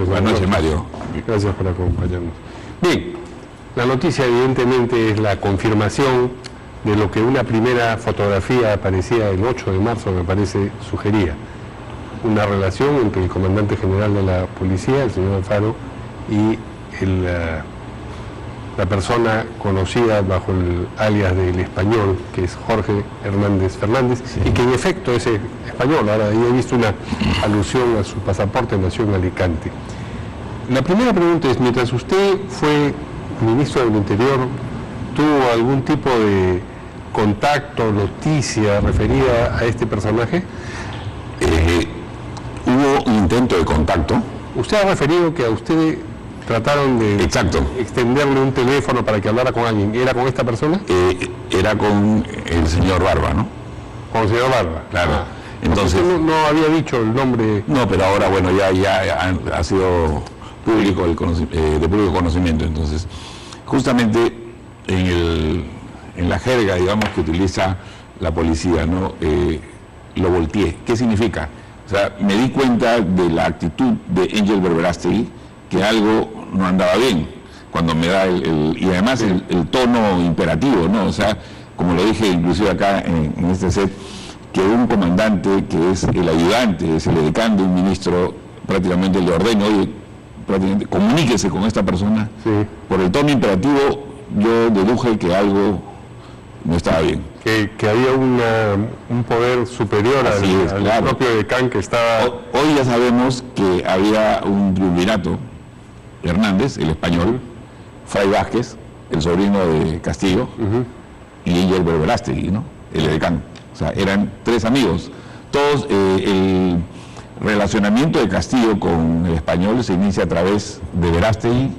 Buenas noches, Mario. Gracias por acompañarnos. Bien, la noticia evidentemente es la confirmación de lo que una primera fotografía aparecía el 8 de marzo, me parece, sugería. Una relación entre el comandante general de la policía, el señor Alfaro, y la persona conocida bajo el alias del Español, que es Jorge Hernández Fernández, sí, y que en efecto es español. Ahora he visto una alusión a su pasaporte, nació en Alicante. La primera pregunta es, mientras usted fue ministro del Interior, ¿tuvo algún tipo de contacto, noticia referida a este personaje? Hubo un intento de contacto. Usted ha referido que a usted trataron de extenderle un teléfono para que hablara con alguien. ¿Era con esta persona? Era con el señor Barba, ¿no? Con el señor Barba. Claro. Ah. Entonces usted no había dicho el nombre. No, pero ahora, bueno, ya ha sido público de público conocimiento. Entonces, justamente en la jerga, digamos, que utiliza la policía, ¿no? Lo volteé. ¿Qué significa? O sea, me di cuenta de la actitud de Angel Berberastegui, que algo no andaba bien, cuando me da y además el tono imperativo, ¿no? O sea, como lo dije inclusive acá en este set, que un comandante que es el ayudante, es el edecán de un ministro, prácticamente le ordena, oye, prácticamente comuníquese con esta persona. Sí. Por el tono imperativo yo deduje que algo no estaba bien. Que había un poder superior al claro, propio edecán que estaba... Hoy ya sabemos que había un triunvirato, Hernández, el español, Fray Vázquez, el sobrino de Castillo, y Angel Berberastegui, ¿no? El edecán. O sea, eran tres amigos. Todos, el relacionamiento de Castillo con el español se inicia a través de Berastegui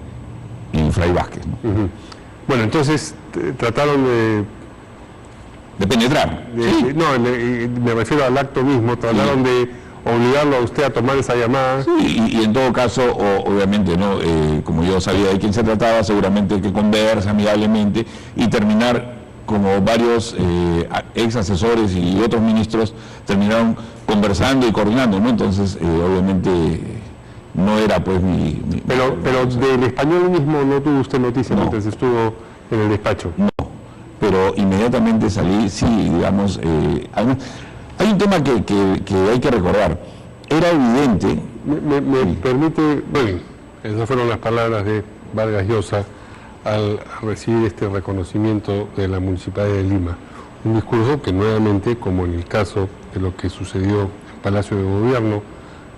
y Fray Vázquez, ¿no? Bueno, entonces trataron de penetrar. Sí. No, me refiero al acto mismo, trataron de obligarlo a usted a tomar esa llamada. Sí, y en todo caso, obviamente, ¿no? Como yo sabía de quién se trataba, seguramente que conversa amigablemente y terminar como varios ex asesores y otros ministros terminaron conversando y coordinando, ¿no? Entonces, obviamente, no era pues Pero del español mismo no tuvo usted noticia mientras estuvo en el despacho. No, pero inmediatamente salí, sí, digamos, hay un tema que hay que recordar. Era evidente... Me permite, bueno, esas fueron las palabras de Vargas Llosa al recibir este reconocimiento de la Municipalidad de Lima. Un discurso que nuevamente, como en el caso de lo que sucedió en Palacio de Gobierno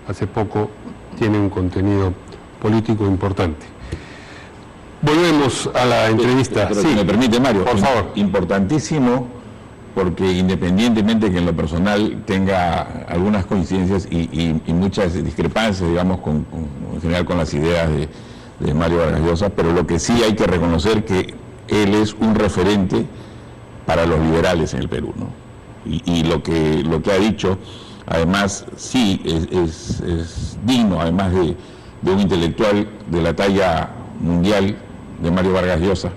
hace poco, tiene un contenido político importante. Volvemos a la entrevista. Pero sí, si me permite, Mario, por favor. Importantísimo, porque independientemente que en lo personal tenga algunas coincidencias y muchas discrepancias, digamos, en general con las ideas de Mario Vargas Llosa, pero lo que sí hay que reconocer que él es un referente para los liberales en el Perú, ¿no? Y lo que ha dicho, además, sí es digno, además de un intelectual de la talla mundial de Mario Vargas Llosa,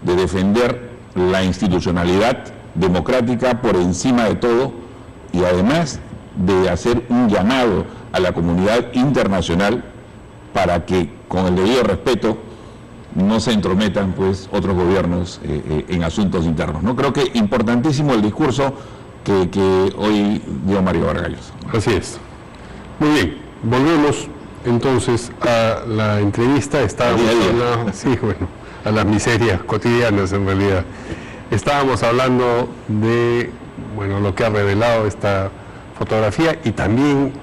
de defender la institucionalidad democrática por encima de todo y además de hacer un llamado a la comunidad internacional para que con el debido respeto no se entrometan pues otros gobiernos en asuntos internos, ¿no? Creo que importantísimo el discurso que hoy dio Mario Vargas Llosa. Así es. Muy bien, volvemos entonces a la entrevista. Estábamos a las miserias cotidianas en realidad. Estábamos hablando de lo que ha revelado esta fotografía y también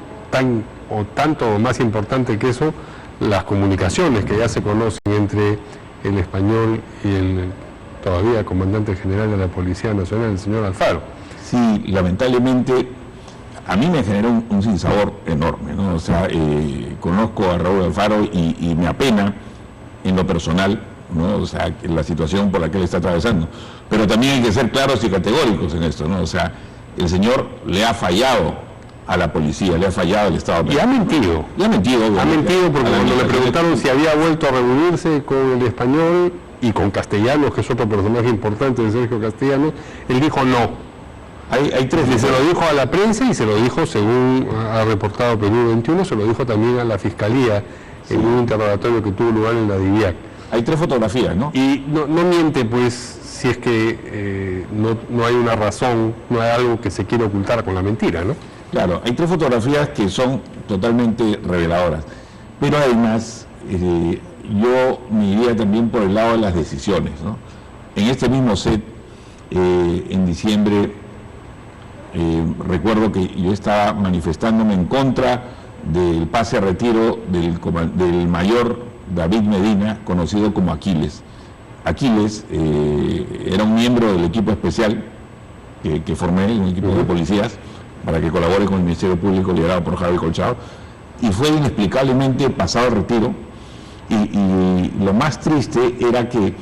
tanto o más importante que eso, las comunicaciones que ya se conocen entre el español y el todavía comandante general de la Policía Nacional, el señor Alfaro. Sí, lamentablemente a mí me generó un sinsabor enorme, ¿no? O sea, conozco a Raúl Alfaro y me apena en lo personal, ¿no? O sea, la situación por la que él está atravesando. Pero también hay que ser claros y categóricos en esto, ¿no? O sea, el señor le ha fallado a la policía, le ha fallado al Estado. Y ha mentido. Y ha mentido. Ha mentido porque cuando le preguntaron si había vuelto a reunirse con el español y con Castellanos, que es otro personaje importante de Sergio Castellanos, él dijo no. Hay tres. Y se lo dijo a la prensa y se lo dijo, según ha reportado Perú 21, se lo dijo también a la Fiscalía en un interrogatorio que tuvo lugar en la DIVIAC. Hay 3 fotografías, ¿no? Y no miente, pues, si es que no hay una razón, no hay algo que se quiere ocultar con la mentira, ¿no? Claro, hay 3 fotografías que son totalmente reveladoras. Pero además, yo me iría también por el lado de las decisiones, ¿no? En este mismo set, en diciembre, recuerdo que yo estaba manifestándome en contra del pase a retiro del mayor David Medina, conocido como Aquiles. Aquiles era un miembro del equipo especial que formé, un equipo de policías, para que colabore con el Ministerio Público liderado por Javier Colchado, y fue inexplicablemente pasado al retiro, y lo más triste era que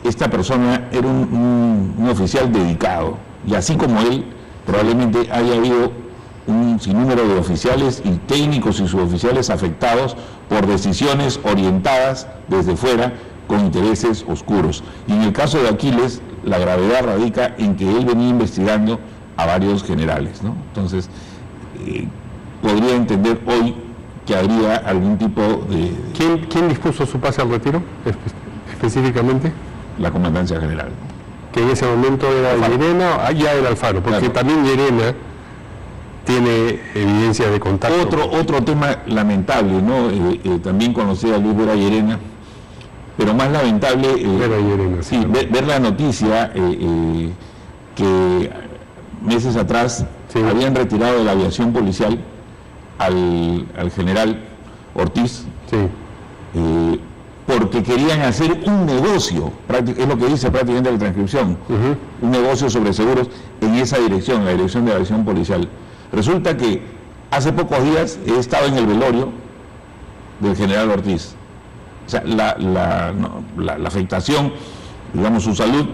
esta persona era un oficial dedicado, y así como él, probablemente haya habido un sinnúmero de oficiales y técnicos y suboficiales afectados por decisiones orientadas desde fuera con intereses oscuros. Y en el caso de Aquiles, la gravedad radica en que él venía investigando a varios generales, ¿no? Entonces, podría entender hoy que habría algún tipo de... ¿Quién dispuso su pase al retiro, específicamente? La Comandancia General. Que en ese momento era Llerena, ya era Alfaro, porque claro, también Llerena tiene evidencia de contacto. Otro tema lamentable, ¿no? También conocí a Luis Vera Llerena, pero más lamentable Llerena, sí, ver la noticia que meses atrás habían retirado de la aviación policial al general Ortiz, porque querían hacer un negocio, es lo que dice prácticamente la transcripción, un negocio sobre seguros en esa dirección, la dirección de la aviación policial. Resulta que hace pocos días he estado en el velorio del general Ortiz. O sea, la afectación, digamos, su salud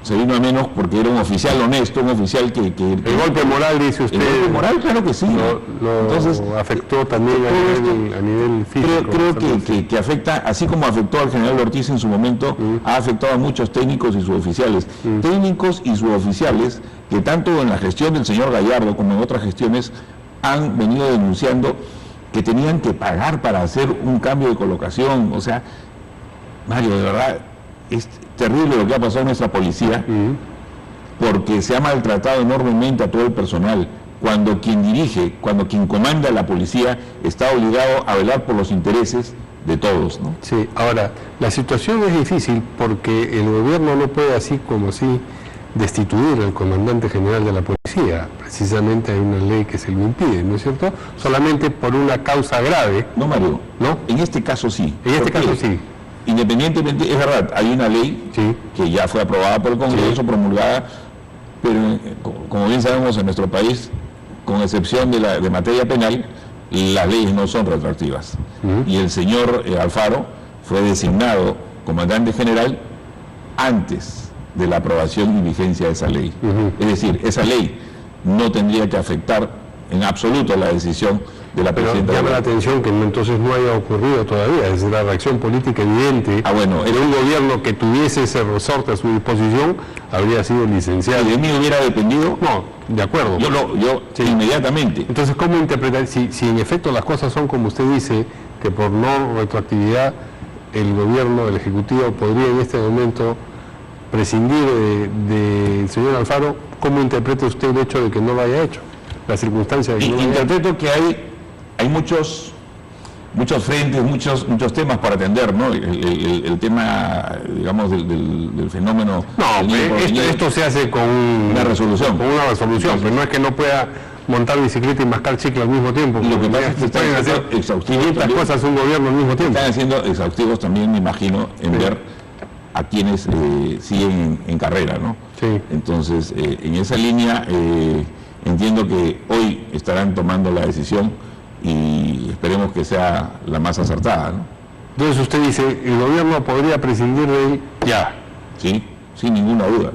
se vino a menos porque era un oficial honesto, un oficial que el golpe moral, dice usted. El golpe moral, claro que sí. Entonces, afectó también a nivel físico. Creo que afecta, así como afectó al general Ortiz en su momento, ha afectado a muchos técnicos y suboficiales. Técnicos y suboficiales que tanto en la gestión del señor Gallardo como en otras gestiones han venido denunciando que tenían que pagar para hacer un cambio de colocación. O sea, Mario, de verdad, es terrible lo que ha pasado en nuestra policía, porque se ha maltratado enormemente a todo el personal, cuando quien dirige, cuando quien comanda la policía está obligado a velar por los intereses de todos, ¿no? Sí, ahora, la situación es difícil porque el gobierno no puede así como así destituir al comandante general de la policía. Precisamente hay una ley que se lo impide, ¿no es cierto? Solamente por una causa grave. No, Mario, ¿no? En este caso sí. En este caso sí. Independientemente, es verdad, hay una ley que ya fue aprobada por el Congreso, promulgada, pero como bien sabemos en nuestro país, con excepción de materia penal, las leyes no son retroactivas. Y el señor Alfaro fue designado comandante general antes de la aprobación y vigencia de esa ley. Es decir, esa ley no tendría que afectar en absoluto la decisión de la presidenta. Pero llama la atención que entonces no haya ocurrido todavía, es la reacción política evidente de un gobierno que tuviese ese resorte a su disposición, habría sido licenciado. ¿Y de mí hubiera dependido? No, de acuerdo. Yo inmediatamente. Entonces, ¿cómo interpretar? Si en efecto las cosas son como usted dice, que por no retroactividad el gobierno, el Ejecutivo, podría en este momento prescindir del señor Alfaro, ¿cómo interpreta usted el hecho de que no lo haya hecho? La circunstancia de que interpreto que hay muchos frentes, muchos temas para atender, ¿no? El tema, digamos, del fenómeno. No, esto se hace con una resolución. Con una resolución, pero no es que no pueda montar bicicleta y mascar chicle al mismo tiempo. Lo que pasa es que pueden hacer 500 cosas un gobierno al mismo tiempo. Están haciendo exhaustivos también, me imagino, en ver a quienes siguen en carrera, ¿no? Sí. Entonces, en esa línea, entiendo que hoy estarán tomando la decisión y esperemos que sea la más acertada, ¿no? Entonces usted dice, el gobierno podría prescindir de él ya. Sí, sin ninguna duda.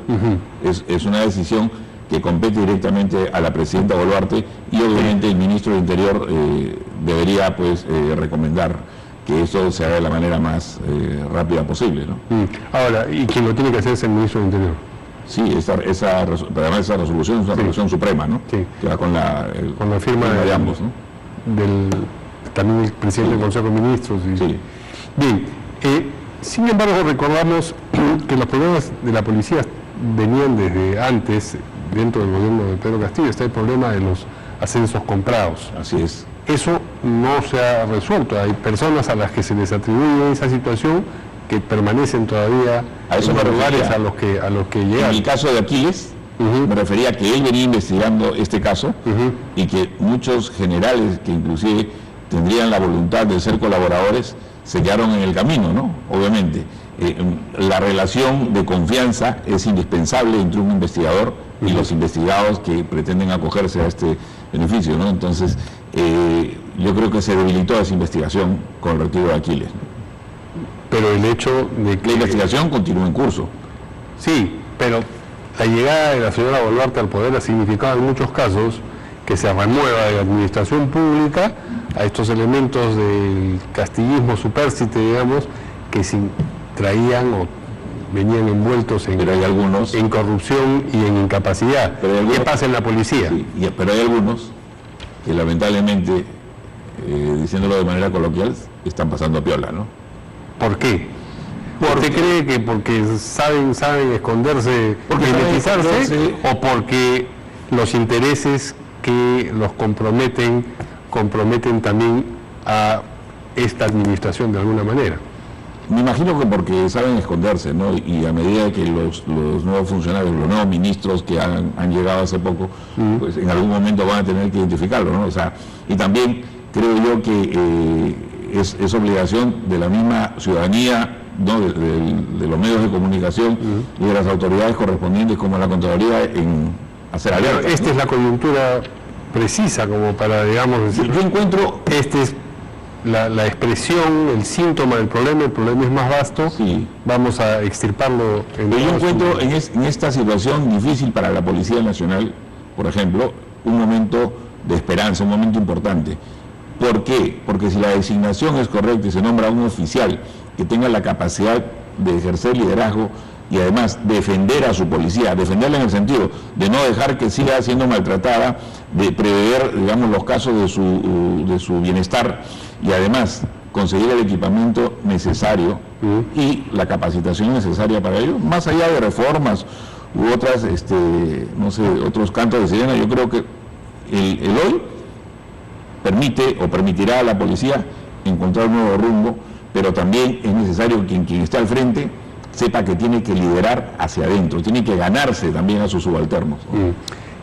Es una decisión que compete directamente a la presidenta Boluarte y obviamente el ministro del Interior debería pues recomendar que eso se haga de la manera más rápida posible, ¿no? Ahora, ¿y quien lo tiene que hacer es el ministro del Interior? Sí, pero además esa resolución es una resolución suprema, ¿no? Sí. Que va con la firma de ambos, ¿no? también el presidente del Consejo de Ministros. Sí. Bien, sin embargo recordamos que los problemas de la policía venían desde antes, dentro del gobierno de Pedro Castillo. Está el problema de los ascensos comprados. Así es. Eso no se ha resuelto. Hay personas a las que se les atribuye esa situación que permanecen todavía en los lugares a los que llegan. En el caso de Aquiles, me refería a que él venía investigando este caso y que muchos generales que inclusive tendrían la voluntad de ser colaboradores se quedaron en el camino, ¿no? Obviamente. La relación de confianza es indispensable entre un investigador y los investigados que pretenden acogerse a este beneficio, ¿no? Entonces, yo creo que se debilitó esa investigación con el retiro de Aquiles, ¿no? Pero el hecho de que... La investigación continúa en curso. Sí, pero la llegada de la señora Boluarte al poder ha significado en muchos casos que se remueva de la administración pública a estos elementos del castillismo supérsite, digamos, que traían o venían envueltos en corrupción y en incapacidad. ¿Qué pasa en la policía? Sí, pero hay algunos que lamentablemente, diciéndolo de manera coloquial, están pasando piola, ¿no? ¿Por qué? ¿Usted cree que porque saben esconderse, mimetizarse, o porque los intereses que los comprometen también a esta administración de alguna manera? Me imagino que porque saben esconderse, ¿no? Y a medida que los nuevos funcionarios, los nuevos ministros que han llegado hace poco, pues en algún momento van a tener que identificarlo, ¿no? O sea, y también creo yo que es obligación de la misma ciudadanía, ¿no? de los medios de comunicación y de las autoridades correspondientes como la Contraloría en hacer alertas. Esta, ¿no? Es la coyuntura precisa como para, digamos, decir, yo encuentro... Este es la expresión, el síntoma del problema. El problema es más vasto, sí. Vamos a extirparlo. Yo encuentro en esta situación difícil para la Policía Nacional, por ejemplo, un momento de esperanza, un momento importante. ¿Por qué? Porque si la designación es correcta y se nombra a un oficial que tenga la capacidad de ejercer liderazgo y además defender a su policía, defenderla en el sentido de no dejar que siga siendo maltratada, de prever, digamos, los casos de su bienestar y además conseguir el equipamiento necesario y la capacitación necesaria para ello, más allá de reformas u otras, no sé, otros cantos de sirena. Yo creo que el hoy permite o permitirá a la policía encontrar un nuevo rumbo, pero también es necesario que quien esté al frente sepa que tiene que liderar hacia adentro, tiene que ganarse también a sus subalternos, ¿no?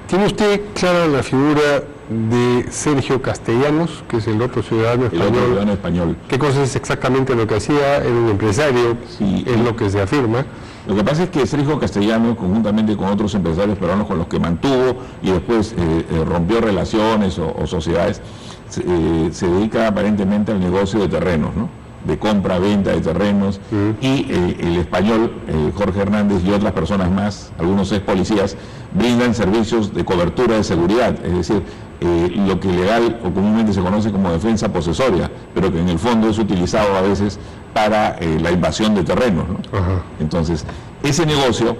¿Tiene usted clara la figura de Sergio Castellanos, que es el otro ciudadano español? El otro ciudadano español. ¿Qué cosa es exactamente lo que hacía? Era un empresario, sí, es lo que se afirma. Lo que pasa es que Sergio Castellanos, conjuntamente con otros empresarios peruanos con los que mantuvo y después rompió relaciones o sociedades, se dedica aparentemente al negocio de terrenos, ¿no? De compra, venta de terrenos, y el español, Jorge Hernández y otras personas más, algunos ex policías, brindan servicios de cobertura de seguridad, es decir, lo que legal o comúnmente se conoce como defensa posesoria, pero que en el fondo es utilizado a veces para la invasión de terrenos, ¿no? Entonces, ese negocio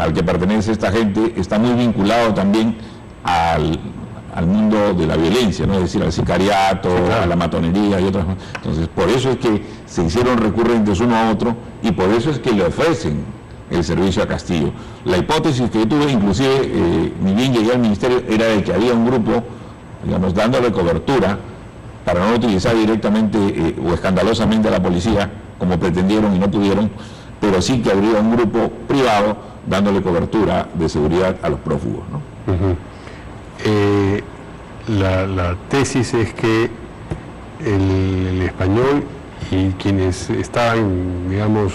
al que pertenece esta gente está muy vinculado también al mundo de la violencia, ¿no? Es decir, al sicariato, sí, claro, a la matonería y otras más. Entonces, por eso es que se hicieron recurrentes uno a otro y por eso es que le ofrecen el servicio a Castillo. La hipótesis que yo tuve, inclusive, ni bien llegué al ministerio, era de que había un grupo, digamos, dándole cobertura para no utilizar directamente o escandalosamente a la policía, como pretendieron y no pudieron, pero sí que habría un grupo privado dándole cobertura de seguridad a los prófugos, ¿no? La tesis es que el español y quienes estaban, digamos,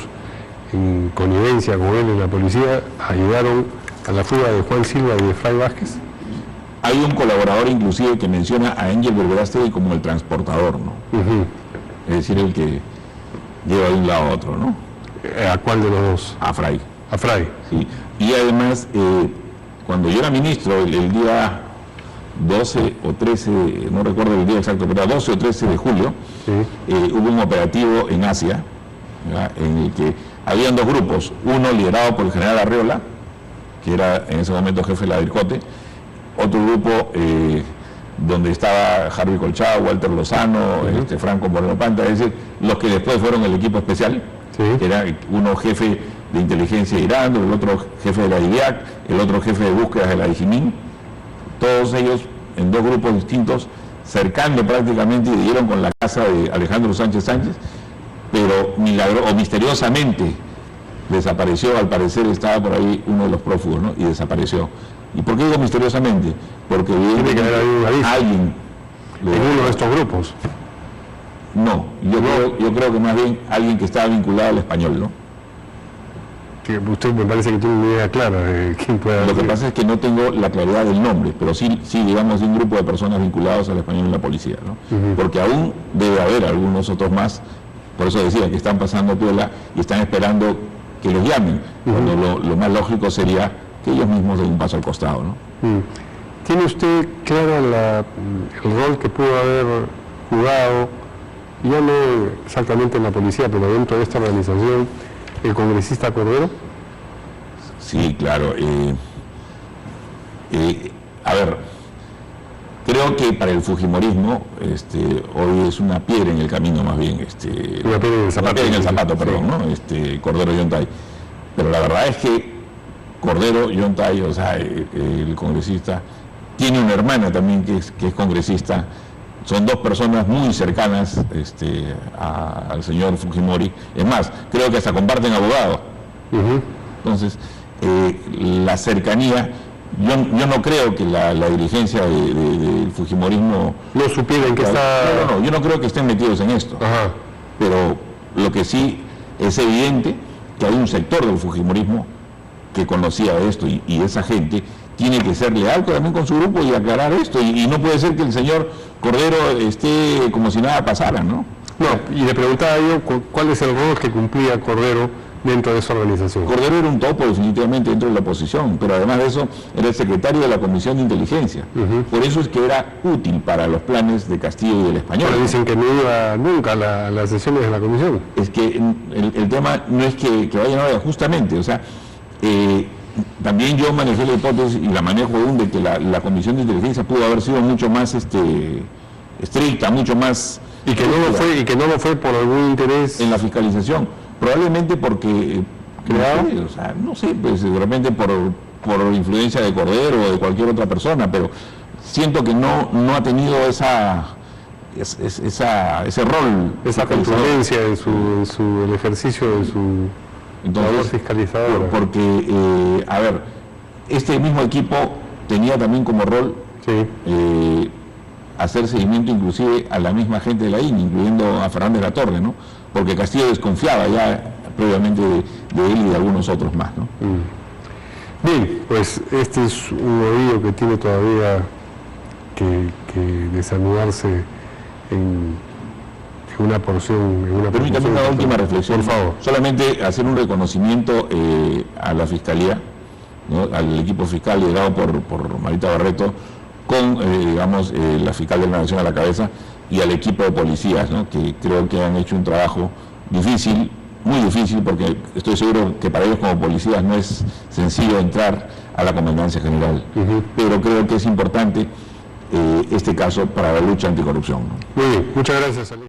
en connivencia con él en la policía ayudaron a la fuga de Juan Silva y de Fray Vázquez. Hay un colaborador inclusive que menciona a Ángel Vergaraste como el transportador, ¿no? Es decir, el que lleva de un lado a otro, ¿no? ¿A cuál de los dos? A Fray. A Fray. Sí. Y además, cuando yo era ministro, el día 12 o 13, no recuerdo el día exacto, pero 12 o 13 de julio, hubo un operativo en Asia, ¿verdad?, en el que habían dos grupos, uno liderado por el general Arriola, que era en ese momento jefe de la DIRCOTE, otro grupo donde estaba Harvey Colchado, Walter Lozano, Franco Moreno Panta, es decir, los que después fueron el equipo especial, que era uno jefe de inteligencia de Irán, el otro jefe de la DIVIAC, el otro jefe de búsquedas de la DIGIMIN, todos ellos en dos grupos distintos, cercando prácticamente, y dieron con la casa de Alejandro Sánchez Sánchez, pero misteriosamente desapareció. Al parecer estaba por ahí uno de los prófugos, ¿no? Y desapareció. ¿Y por qué digo misteriosamente? Porque tiene que haber alguien en uno de estos grupos. No, yo creo que más bien alguien que estaba vinculado al español, ¿no? Que usted me parece que tiene una idea clara de quién puede. Lo que pasa es que no tengo la claridad del nombre, pero sí digamos, de un grupo de personas vinculados al español en la policía, ¿no? Porque aún debe haber algunos otros más, por eso decía que están pasando piola y están esperando que los llamen, cuando lo más lógico sería que ellos mismos den un paso al costado, ¿no? ¿Tiene usted claro el rol que pudo haber jugado, ya no exactamente en la policía, pero dentro de esta organización, el congresista Cordero? Sí, claro. A ver, creo que para el fujimorismo hoy es una piedra en el camino, más bien. Una piedra en el zapato. Una piedra en el zapato, perdón, ¿no? Cordero Yontay. Pero la verdad es que Cordero Yontay, o sea, el congresista, tiene una hermana también que es congresista. Son dos personas muy cercanas al señor Fujimori. Es más, creo que hasta comparten abogado. Entonces, la cercanía, yo no creo que la dirigencia del Fujimorismo... No supieran que está... No, yo no creo que estén metidos en esto. Pero lo que sí es evidente que hay un sector del Fujimorismo que conocía esto y esa gente tiene que ser leal también con su grupo y aclarar esto, y no puede ser que el señor Cordero esté como si nada pasara, ¿no? No, y le preguntaba yo cuál es el rol que cumplía Cordero dentro de esa organización. Cordero era un topo definitivamente dentro de la oposición, pero además de eso era el secretario de la Comisión de Inteligencia. Por eso es que era útil para los planes de Castillo y del Español. Pero dicen que no iba nunca a las sesiones de la comisión. Es que el tema no es que vaya, no vaya, justamente, o sea, también yo manejé la hipótesis y la manejo aún de que la Comisión de Inteligencia pudo haber sido mucho más estricta, mucho más... Y que no lo fue por algún interés... En la fiscalización, probablemente porque... no sé, pues de repente por influencia de Cordero o de cualquier otra persona, pero siento que no ha tenido ese rol... Esa contundencia en el ejercicio de su... Entonces, fiscalizador. Porque, a ver, este mismo equipo tenía también como rol hacer seguimiento inclusive a la misma gente de la INI, incluyendo a Fernández Latorre, ¿no? Porque Castillo desconfiaba ya previamente de él y de algunos otros más, ¿no? Bien, pues este es un oído que tiene todavía que desanudarse en una porción. Permítame una última reflexión, por favor. Solamente hacer un reconocimiento a la Fiscalía, ¿no? Al equipo fiscal liderado por Marita Barreto, con, la fiscal de la Nación a la cabeza, y al equipo de policías, ¿no? Que creo que han hecho un trabajo difícil, muy difícil, porque estoy seguro que para ellos como policías no es sencillo entrar a la Comandancia General, pero creo que es importante este caso para la lucha anticorrupción, ¿no? Muy bien, muchas gracias.